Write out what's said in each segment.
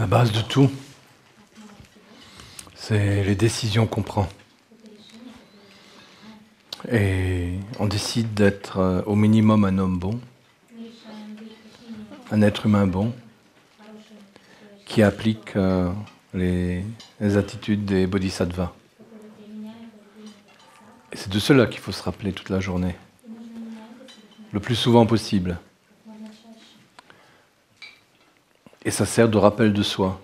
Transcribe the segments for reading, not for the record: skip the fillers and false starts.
La base de tout, c'est les décisions qu'on prend. Et on décide d'être au minimum un homme bon, un être humain bon, qui applique les attitudes des bodhisattvas. Et c'est de cela qu'il faut se rappeler toute la journée, le plus souvent possible. Et ça sert de rappel de soi.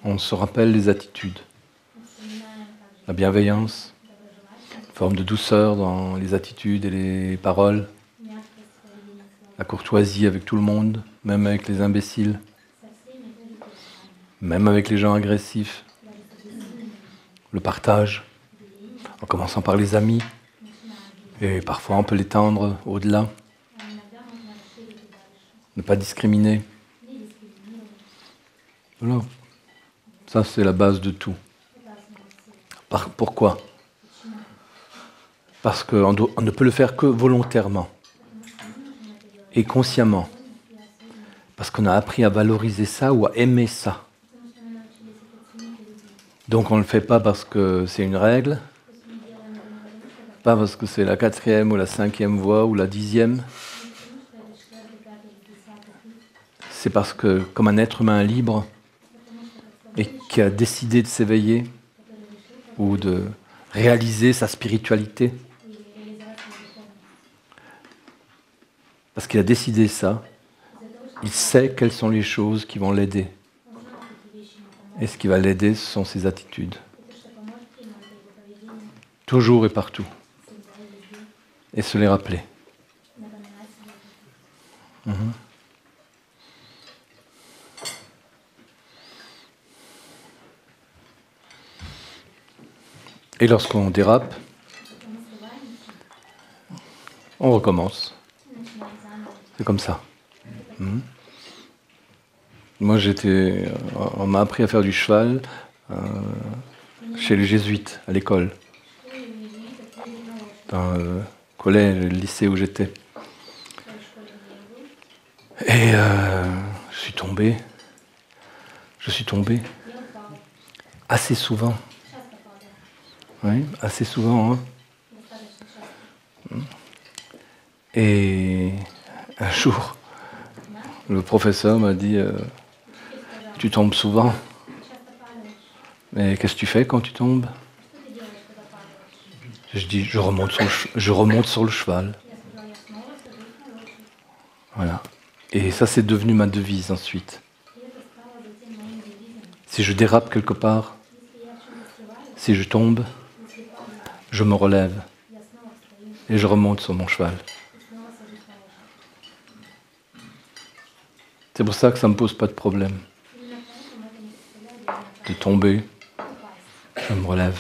On se rappelle les attitudes, la bienveillance, une forme de douceur dans les attitudes et les paroles, la courtoisie avec tout le monde, même avec les imbéciles, même avec les gens agressifs, le partage, en commençant par les amis, et parfois on peut l'étendre au-delà, ne pas discriminer. Voilà. Ça, c'est la base de tout. Pourquoi ? Parce qu'on ne peut le faire que volontairement et consciemment. Parce qu'on a appris à valoriser ça ou à aimer ça. Donc on ne le fait pas parce que c'est une règle, pas parce que c'est la 4e ou la 5e voie ou la 10e. C'est parce que, comme un être humain libre, et qui a décidé de s'éveiller ou de réaliser sa spiritualité. Parce qu'il a décidé ça, il sait quelles sont les choses qui vont l'aider. Et ce qui va l'aider, ce sont ses attitudes. Toujours et partout. Et se les rappeler. Et lorsqu'on dérape, on recommence. C'est comme ça. Moi, on m'a appris à faire du cheval chez les jésuites, à l'école, dans le collège, le lycée où j'étais. Et je suis tombé assez souvent. Oui, assez souvent. Et un jour, le professeur m'a dit « Tu tombes souvent. Mais qu'est-ce que tu fais quand tu tombes ?» Je dis « Je remonte sur le cheval. » Voilà. Et ça, c'est devenu ma devise ensuite. Si je dérape quelque part, si je tombe, je me relève et je remonte sur mon cheval. C'est pour ça que ça ne me pose pas de problème de tomber, je me relève.